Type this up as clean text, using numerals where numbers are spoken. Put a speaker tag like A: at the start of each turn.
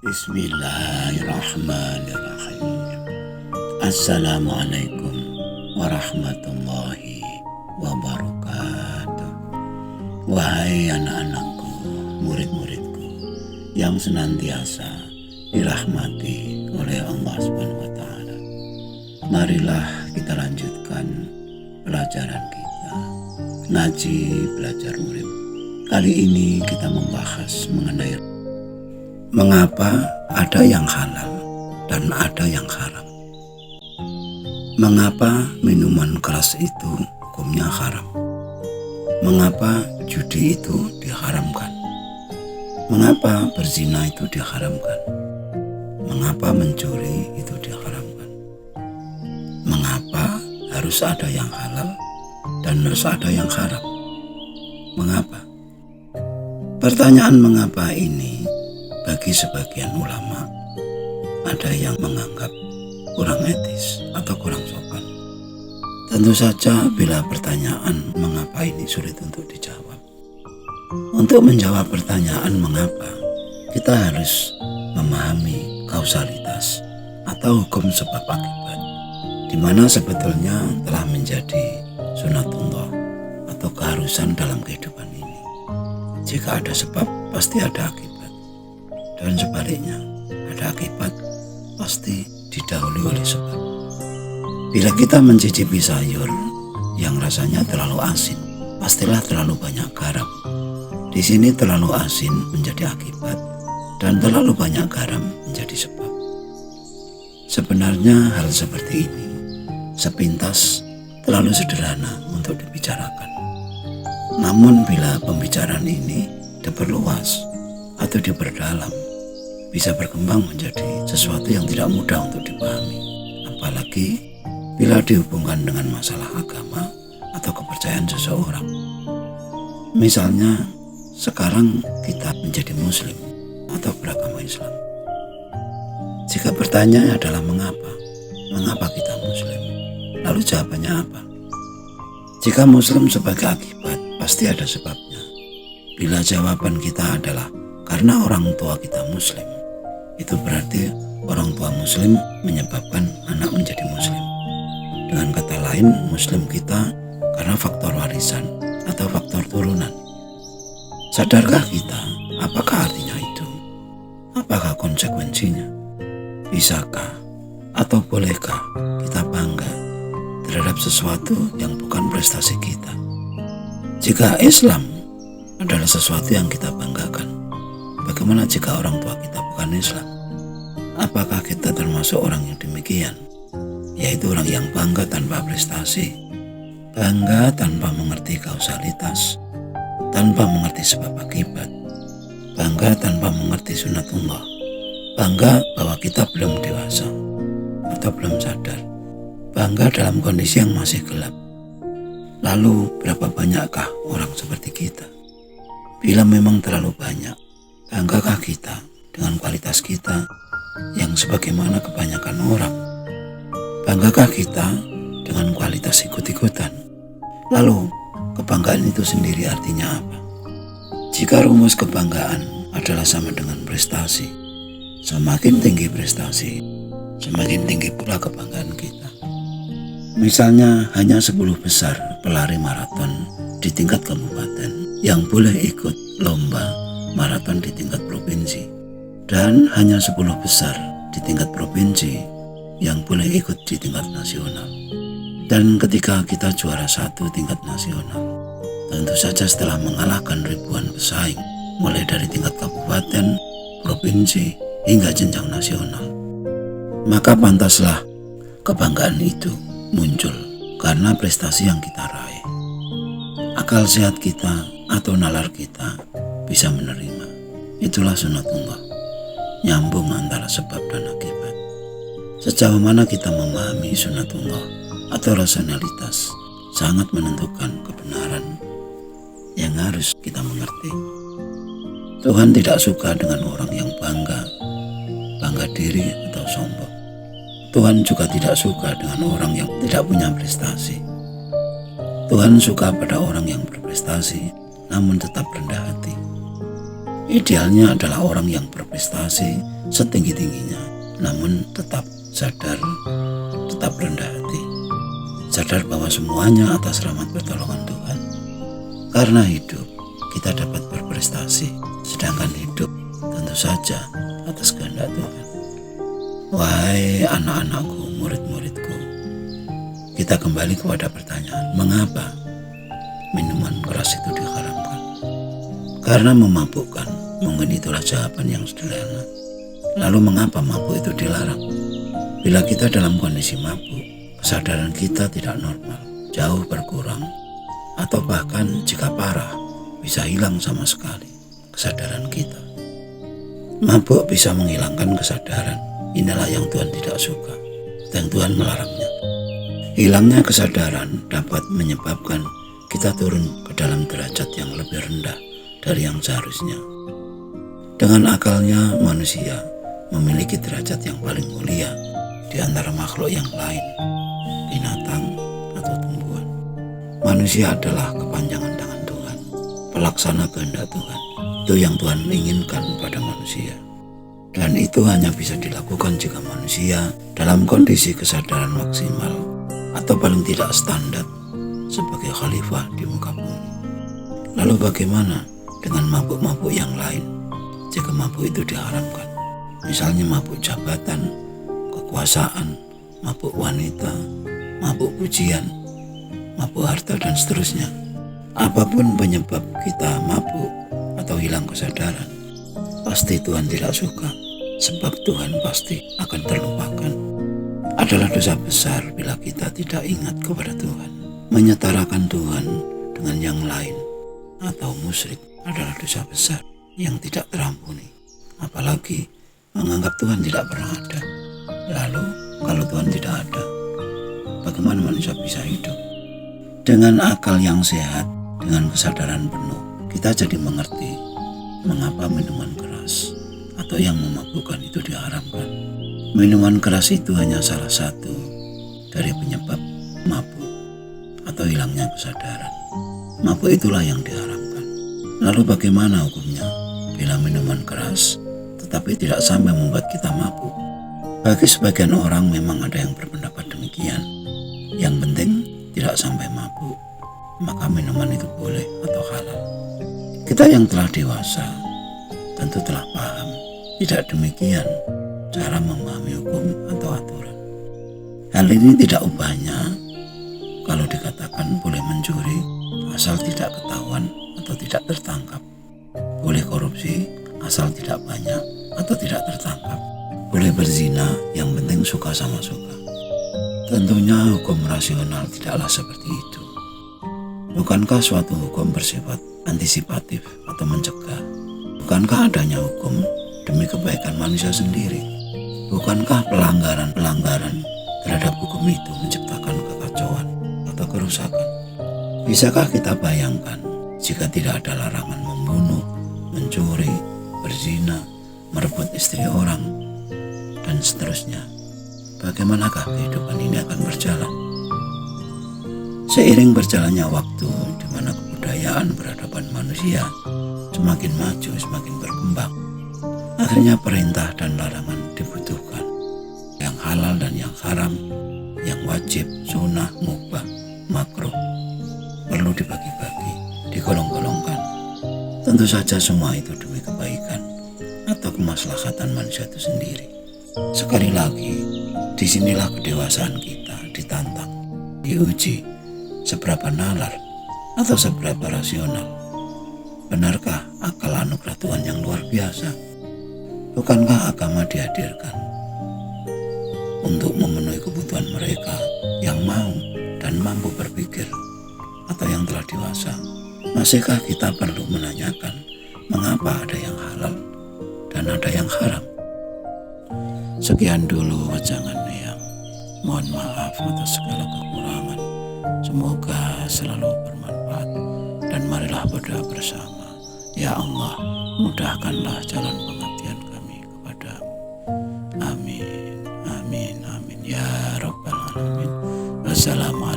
A: Bismillahirrahmanirrahim. Assalamualaikum warahmatullahi wabarakatuh. Wahai anak-anakku, murid-muridku yang senantiasa dirahmati oleh Allah SWT. Marilah kita lanjutkan pelajaran kita, ngaji belajar murid. Kali ini kita membahas mengenai mengapa ada yang halal dan ada yang haram. Mengapa minuman keras itu hukumnya haram? Mengapa judi itu diharamkan? Mengapa berzina itu diharamkan? Mengapa mencuri itu diharamkan? Mengapa harus ada yang halal dan harus ada yang haram? Mengapa? Pertanyaan mengapa ini bagi sebagian ulama ada yang menganggap kurang etis atau kurang sopan. Tentu saja bila pertanyaan mengapa ini sulit untuk dijawab. Untuk menjawab pertanyaan mengapa, kita harus memahami kausalitas atau hukum sebab akibat, di mana sebetulnya telah menjadi sunatullah atau keharusan dalam kehidupan ini. Jika ada sebab, pasti ada akibat. Dan sebaliknya, ada akibat pasti didahului oleh sebab. Bila kita mencicipi sayur yang rasanya terlalu asin, pastilah terlalu banyak garam. Di sini terlalu asin menjadi akibat dan terlalu banyak garam menjadi sebab. Sebenarnya hal seperti ini sepintas terlalu sederhana untuk dibicarakan. Namun bila pembicaraan ini diperluas atau diperdalam, bisa berkembang menjadi sesuatu yang tidak mudah untuk dipahami, apalagi bila dihubungkan dengan masalah agama atau kepercayaan seseorang. Misalnya, sekarang kita menjadi muslim atau beragama Islam. Jika pertanyaannya adalah mengapa kita muslim? Lalu jawabannya apa? Jika muslim sebagai akibat, pasti ada sebabnya. Bila jawaban kita adalah karena orang tua kita muslim, itu berarti orang tua muslim menyebabkan anak menjadi muslim. Dengan kata lain, muslim kita karena faktor warisan atau faktor turunan. Sadarkah kita apakah artinya itu? Apakah konsekuensinya? Bisakah atau bolehkah kita bangga terhadap sesuatu yang bukan prestasi kita? Jika Islam adalah sesuatu yang kita banggakan, bagaimana jika orang tua kita bukan Islam? Apakah kita termasuk orang yang demikian? Yaitu orang yang bangga tanpa prestasi, bangga tanpa mengerti kausalitas, tanpa mengerti sebab akibat, bangga tanpa mengerti sunatullah, bangga bahwa kita belum dewasa atau belum sadar, bangga dalam kondisi yang masih gelap. Lalu berapa banyakkah orang seperti kita? Bila memang terlalu banyak, banggakah kita dengan kualitas kita yang sebagaimana kebanyakan orang? Banggakah kita dengan kualitas ikut-ikutan? Lalu kebanggaan itu sendiri artinya apa? Jika rumus kebanggaan adalah sama dengan prestasi, semakin tinggi prestasi, semakin tinggi pula kebanggaan kita. Misalnya hanya 10 besar pelari maraton di tingkat kabupaten yang boleh ikut lomba maraton di tingkat provinsi, dan hanya 10 besar di tingkat provinsi yang boleh ikut di tingkat nasional. Dan ketika kita juara 1 tingkat nasional, tentu saja setelah mengalahkan ribuan pesaing, mulai dari tingkat kabupaten, provinsi, hingga jenjang nasional, maka pantaslah kebanggaan itu muncul karena prestasi yang kita raih. Akal sehat kita atau nalar kita bisa menerima. Itulah sunatullah, nyambung antara sebab dan akibat. Sejauh mana kita memahami sunatullah atau rasionalitas sangat menentukan kebenaran yang harus kita mengerti. Tuhan tidak suka dengan orang yang bangga diri atau sombong. Tuhan juga tidak suka dengan orang yang tidak punya prestasi. Tuhan suka pada orang yang berprestasi namun tetap rendah hati. Idealnya adalah orang yang berprestasi setinggi-tingginya, namun tetap sadar, tetap rendah hati, sadar bahwa semuanya atas rahmat pertolongan Tuhan. Karena hidup, kita dapat berprestasi, sedangkan hidup tentu saja atas kehendak Tuhan. Wahai anak-anakku, murid-muridku, kita kembali kepada pertanyaan, mengapa minuman keras itu diharamkan? Karena memabukkan, mungkin itulah jawaban yang sederhana. Lalu mengapa mabuk itu dilarang? Bila kita dalam kondisi mabuk, kesadaran kita tidak normal, jauh berkurang, atau bahkan jika parah, bisa hilang sama sekali kesadaran kita. Mabuk bisa menghilangkan kesadaran. Inilah yang Tuhan tidak suka dan Tuhan melarangnya. Hilangnya kesadaran dapat menyebabkan kita turun ke dalam derajat yang lebih rendah dari yang seharusnya. Dengan akalnya, manusia memiliki derajat yang paling mulia di antara makhluk yang lain, binatang atau tumbuhan. Manusia adalah kepanjangan tangan Tuhan, pelaksana kehendak Tuhan. Itu yang Tuhan inginkan pada manusia. Dan itu hanya bisa dilakukan jika manusia dalam kondisi kesadaran maksimal atau paling tidak standar sebagai khalifah di muka bumi. Lalu bagaimana dengan mabuk-mabuk yang lain jika mabuk itu diharamkan? Misalnya mabuk jabatan, kekuasaan, mabuk wanita, mabuk pujian, mabuk harta dan seterusnya. Apapun penyebab kita mabuk atau hilang kesadaran, pasti Tuhan tidak suka, sebab Tuhan pasti akan terlupakan. Adalah dosa besar bila kita tidak ingat kepada Tuhan. Menyetarakan Tuhan dengan yang lain atau musyrik adalah dosa besar yang tidak terampuni. Apalagi menganggap Tuhan tidak pernah ada. Lalu kalau Tuhan tidak ada, bagaimana manusia bisa hidup? Dengan akal yang sehat, dengan kesadaran penuh, kita jadi mengerti mengapa minuman keras atau yang memabukkan itu diharamkan. Minuman keras itu hanya salah satu dari penyebab mabuk atau hilangnya kesadaran. Mabuk itulah yang diharamkan. Lalu bagaimana hukumnya bila minuman keras tetapi tidak sampai membuat kita mabuk? Bagi sebagian orang memang ada yang berpendapat demikian. Yang penting tidak sampai mabuk, maka minuman itu boleh atau halal. Kita yang telah dewasa tentu telah paham tidak demikian cara memahami hukum atau aturan. Hal ini tidak ubahnya kalau dikatakan boleh mencuri asal tidak ketahuan atau tidak tertangkap, boleh korupsi asal tidak banyak atau tidak tertangkap, boleh berzina yang penting suka sama suka. Tentunya hukum rasional tidaklah seperti itu. Bukankah suatu hukum bersifat antisipatif atau mencegah? Bukankah adanya hukum demi kebaikan manusia sendiri? Bukankah pelanggaran-pelanggaran terhadap hukum itu menciptakan kekacauan atau kerusakan? Bisakah kita bayangkan jika tidak ada larangan membunuh, mencuri, berzina, merebut istri orang, dan seterusnya? Bagaimanakah kehidupan ini akan berjalan? Seiring berjalannya waktu di mana kebudayaan peradaban manusia semakin maju, semakin berkembang, akhirnya perintah dan larangan dibutuhkan. Yang halal dan yang haram, yang wajib, sunnah, mubah, makruh, perlu dibagi-bagi, digolong-golongkan. Tentu saja semua itu demi kebaikan atau kemaslahatan manusia itu sendiri. Sekali lagi, disinilah kedewasaan kita ditantang, diuji. Seberapa nalar atau seberapa rasional? Benarkah akal anugerah Tuhan yang luar biasa? Bukankah agama dihadirkan untuk memenuhi kebutuhan mereka yang mau dan mampu berpikir atau yang telah dewasa? Masihkah kita perlu menanyakan mengapa ada yang halal dan ada yang haram? Sekian dulu wajangan yang mohon maaf atas segala kekurangan. Semoga selalu bermanfaat dan marilah berdoa bersama. Ya Allah, mudahkanlah jalan pengabdian kami kepadamu. Amin, amin, amin. Ya Rabbal Alamin. Wassalamualaikum.